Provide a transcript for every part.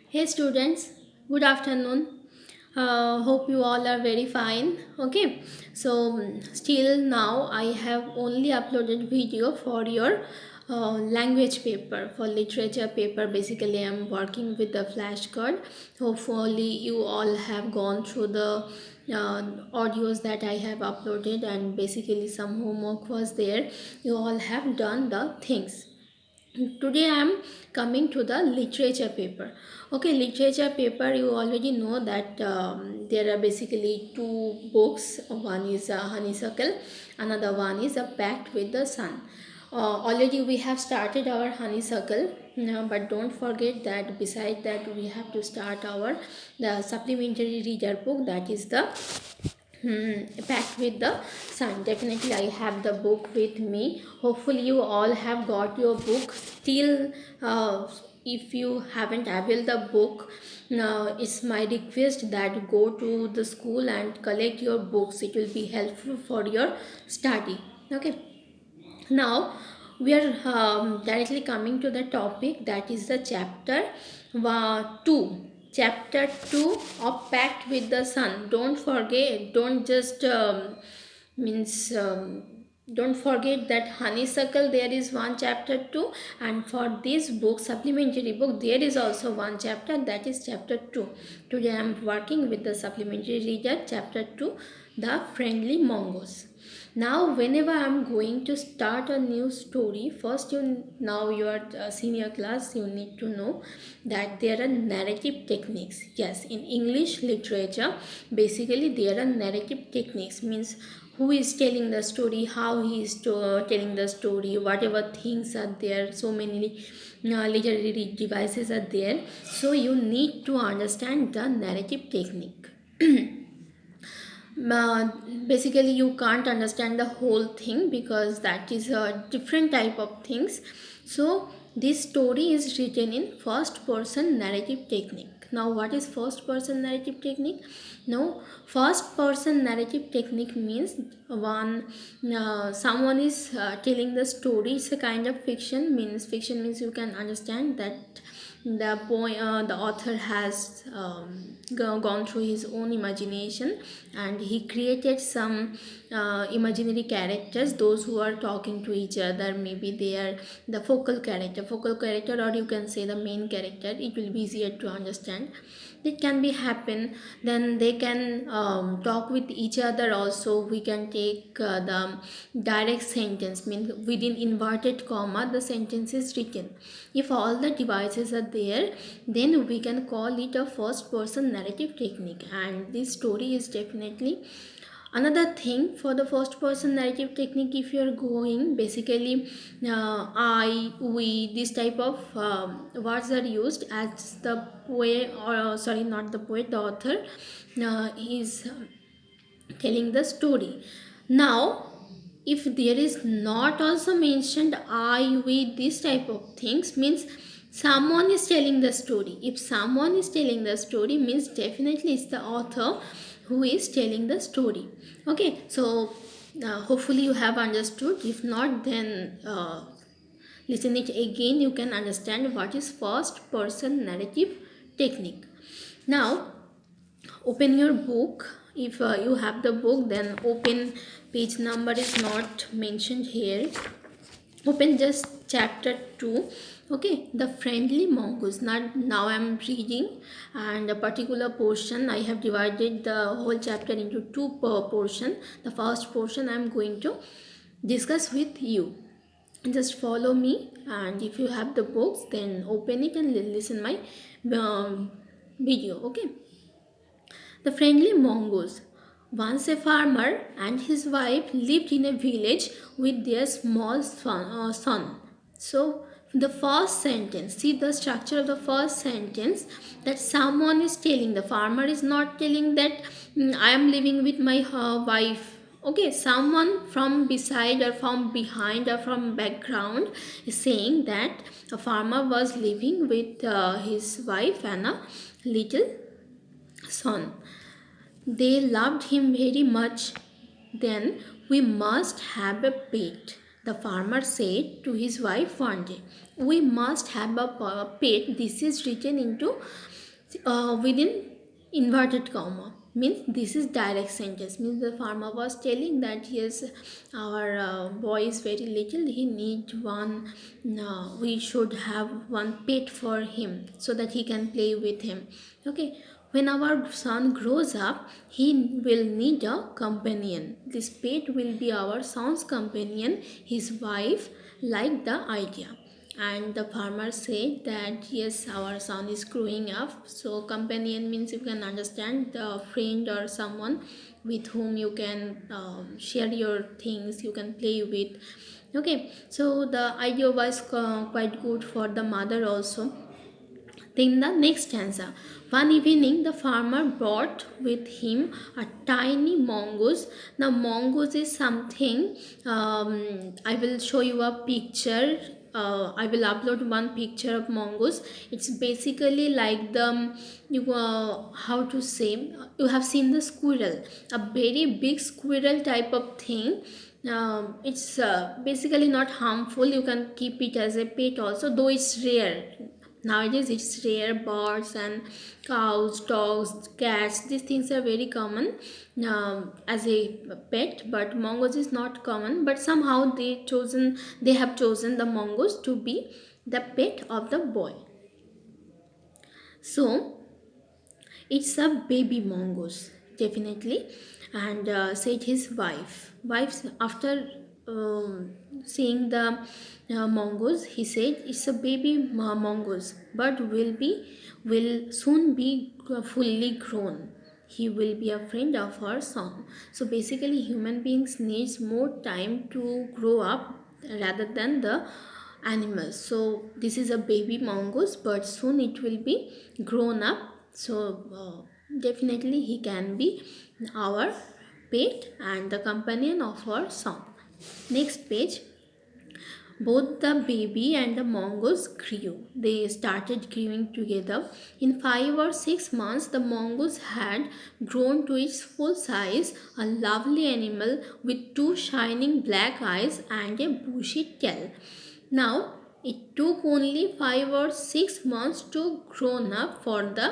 Hey students, good afternoon. Hope you all are very fine. Okay, still now I have only uploaded video for your language paper, for literature paper. Basically, I'm working with the flashcard. Hopefully, you all have gone through the audios that I have uploaded, and basically, some homework was there. You all have done the things. Today I am coming to the literature paper. Okay, literature paper, you already know that there are basically two books. One is Honeysuckle, another one is a Pact with the Sun. Already we have started our Honeysuckle now, but don't forget that beside that we have to start our the supplementary reader book, that is the packed with the sun. Definitely I have the book with me. Hopefully you all have got your book. Still, if you haven't availed the book, now it's my request that go to the school and collect your books. It will be helpful for your study. Okay, now we are directly coming to the topic, that is the chapter 2. Chapter 2 of Pact with the Sun. Don't forget, don't just means don't forget that Honeysuckle there is one chapter 2, and for this book, supplementary book, there is also one chapter, that is chapter 2. Today I am working with the supplementary reader chapter 2, The Friendly Mongoose. Now whenever I'm going to start a new story, first now you are senior class, you need to know that there are narrative techniques. Yes, in English literature, basically there are narrative techniques, means who is telling the story, how he is telling the story, whatever things are there, so many literary devices are there. So you need to understand the narrative technique. uh, Basically you can't understand the whole thing because that is a different type of things. So this story is written in first person narrative technique. Now what is first person narrative technique? No, first person narrative technique means one someone is telling the story. It's a kind of fiction. Means fiction means you can understand that the author has gone through his own imagination, and he created some imaginary characters, those who are talking to each other. Maybe they are the focal character, or you can say the main character. It will be easier to understand. It can be happen. Then they can talk with each other also. We can take the direct sentence, mean within inverted comma the sentence is written. If all the devices are there, then we can call it a first person narrative technique, and this story is definitely another thing for the first person narrative technique. If you are going, basically I, we, this type of words are used as the poet, or sorry, not the poet, the author is telling the story. Now if there is not also mentioned I, we, this type of things, means someone is telling the story. If someone is telling the story, means definitely it's the author who is telling the story. Okay, so hopefully you have understood. If not, then listen it again, you can understand what is first person narrative technique. Now open your book. If you have the book, then open, page number is not mentioned here. Open just chapter 2. Okay, The Friendly Mongoose. Now I'm reading, and a particular portion I have divided the whole chapter into two per portion. The first portion I'm going to discuss with you. Just follow me, and if you have the books, then open it and listen my video. Okay. The Friendly Mongoose. Once a farmer and his wife lived in a village with their small son. So, the first sentence, see the structure of the first sentence, that someone is telling, the farmer is not telling that I am living with my wife. Okay, someone from beside or from behind or from background is saying that a farmer was living with his wife and a little son. They loved him very much. Then we must have a pet. The farmer said to his wife one day, "We must have a pet." This is written into within inverted comma. Means this is direct sentence. Means the farmer was telling that yes, our boy is very little. He needs one. We should have one pet for him so that he can play with him. Okay. When our son grows up, he will need a companion. This pet will be our son's companion. His wife liked the idea, and the farmer said that yes, our son is growing up, so companion means you can understand the friend or someone with whom you can share your things, you can play with. Okay, so the idea was quite good for the mother also. Then the next stanza. One evening, the farmer brought with him a tiny mongoose. Now, mongoose is something. I will show you a picture. I will upload one picture of mongoose. It's basically like the you how to say, you have seen the squirrel, a very big squirrel type of thing. It's basically not harmful. You can keep it as a pet also, though it's rare. Nowadays it's rare. Birds and cows, dogs, cats, these things are very common as a pet, but mongoose is not common. But somehow they have chosen the mongoose to be the pet of the boy. So it's a baby mongoose, definitely. And said his wife after seeing the mongoose, he said it's a baby mongoose, but will soon be fully grown. He will be a friend of our son. So basically, human beings needs more time to grow up rather than the animals. So this is a baby mongoose, but soon it will be grown up. So definitely he can be our pet and the companion of our son. Next page. Both the baby and the mongoose grew. They started growing together. In 5 or 6 months, the mongoose had grown to its full size, a lovely animal with two shining black eyes and a bushy tail. Now, it took only 5 or 6 months to grown up for the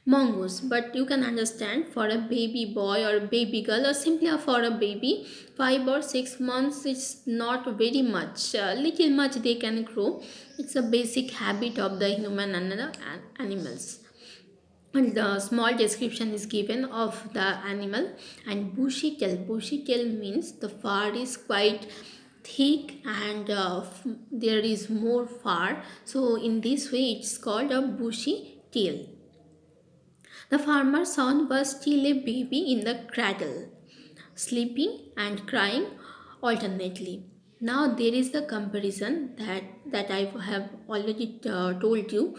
mongoose, but you can understand for a baby boy or a baby girl or simply for a baby, 5 or 6 months is not very much. Little much they can grow. It's a basic habit of the human and the animals. And the small description is given of the animal. And bushy tail. Bushy tail means the fur is quite thick and there is more fur. So in this way, it's called a bushy tail. The farmer's son was still a baby in the cradle, sleeping and crying alternately. Now there is the comparison that I have already told you,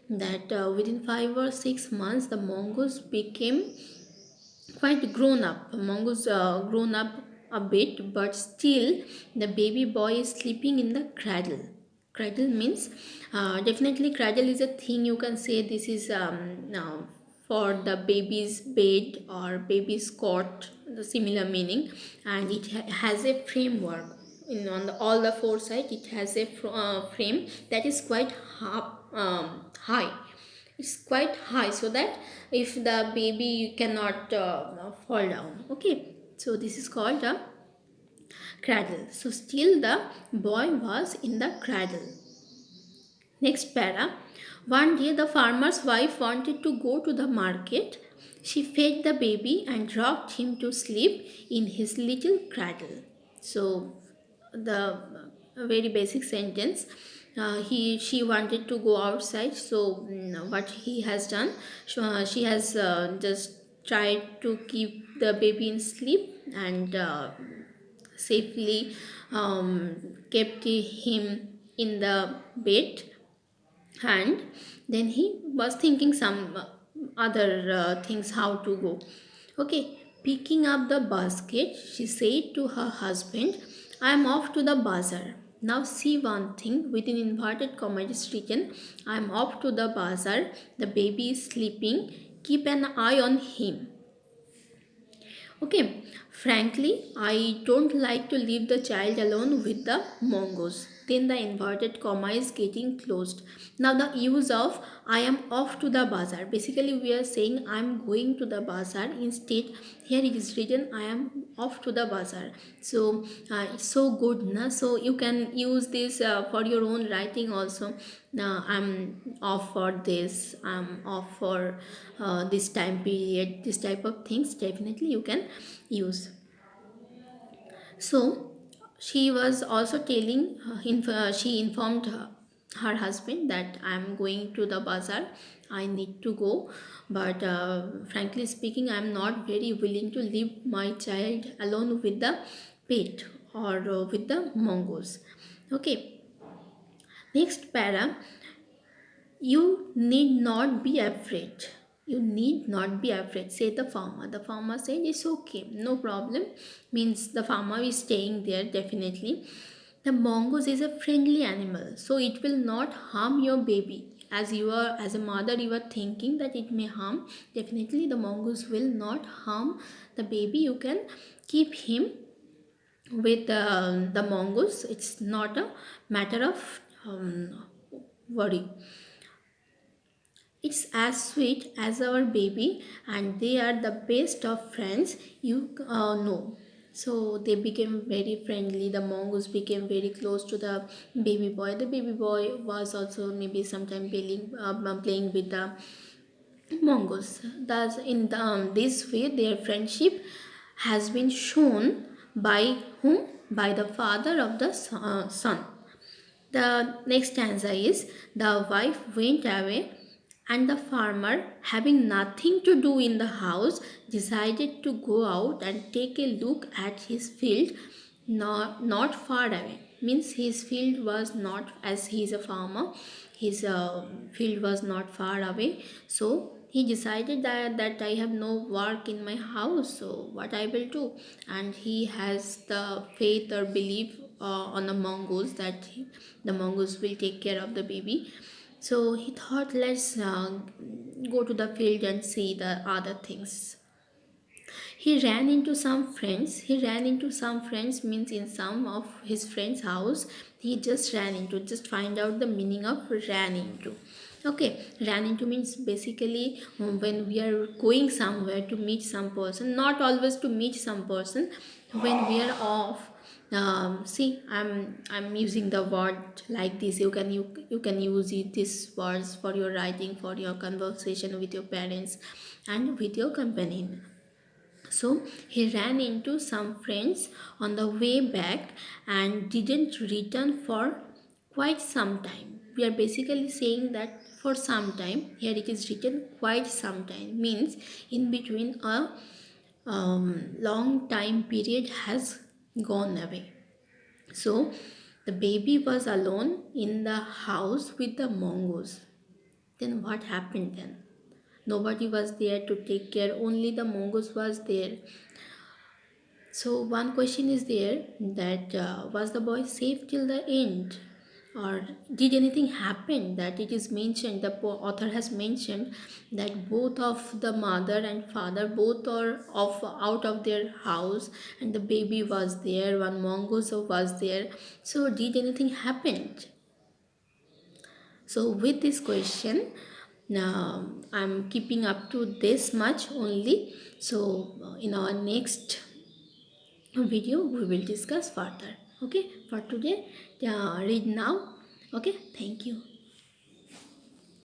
that within 5 or 6 months the mongoose became quite grown up. Mongoose grown up a bit, but still the baby boy is sleeping in the cradle. Cradle means definitely cradle is a thing, you can say this is for the baby's bed or baby's cot, the similar meaning. And it has a framework on all the four sides. It has a frame that is quite high. It's quite high so that if the baby cannot fall down. Okay, so this is called a cradle. So still the boy was in the cradle. Next para. One day the farmer's wife wanted to go to the market. She fed the baby and rocked him to sleep in his little cradle. So the very basic sentence. He She wanted to go outside. So what he has done? She has just tried to keep the baby in sleep and safely kept him in the bed. And then he was thinking some other things how to go. Okay, picking up the basket, she said to her husband, "I am off to the bazaar." Now see one thing, within inverted comma it is written, "I am off to the bazaar." The baby is sleeping, keep an eye on him. Okay, frankly, I don't like to leave the child alone with the mongoose. Then the inverted comma is getting closed. Now the use of I am off to the bazaar. Basically, we are saying I am going to the bazaar. Instead, here it is written I am off to the bazaar. So it's so good, na? So you can use this for your own writing also. Now I'm off for this. I'm off for this time period. This type of things definitely you can use. So she was also telling, she informed her husband that I'm going to the bazaar. I need to go, but frankly speaking, I'm not very willing to leave my child alone with the pet or with the mongoose. Okay, next para. You need not be afraid. You need not be afraid, said the farmer. The farmer said, it's okay, no problem. Means the farmer is staying there definitely. The mongoose is a friendly animal, so it will not harm your baby. As you are, as a mother, you are thinking that it may harm. Definitely, the mongoose will not harm the baby. You can keep him with the mongoose. It's not a matter of worry. It's as sweet as our baby, and they are the best of friends you know. So they became very friendly. The mongoose became very close to the baby boy. The baby boy was also maybe sometime playing with the mongoose. Thus, in this way, their friendship has been shown by whom? By the father of the son. The next stanza is the wife went away, and the farmer, having nothing to do in the house, decided to go out and take a look at his field not far away. Means his field was not, as he is a farmer, his field was not far away. So he decided that I have no work in my house, so what I will do. And he has the faith or belief on the mongoose that the mongoose will take care of the baby. So he thought, let's go to the field and see the other things. He ran into some friends. He ran into some friends means in some of his friend's house. He just ran into, just find out the meaning of ran into. Okay, ran into means basically when we are going somewhere to meet some person, not always to meet some person, when we are off. See, I'm using the word like this. You can use it, these words for your writing, for your conversation with your parents and with your companion. So he ran into some friends on the way back and didn't return for quite some time. We are basically saying that for some time, here it is written quite some time, means in between a long time period has gone away. So the baby was alone in the house with the mongoose. Then what happened then? Nobody was there to take care, only the mongoose was there. So one question is there that was the boy safe till the end, or did anything happen? That it is mentioned, the author has mentioned that both of the mother and father both are off out of their house, and the baby was there. One mongoose was there. So did anything happen? So with this question, now I'm keeping up to this much only. So in our next video we will discuss further. Okay, for today read now. Okay, thank you.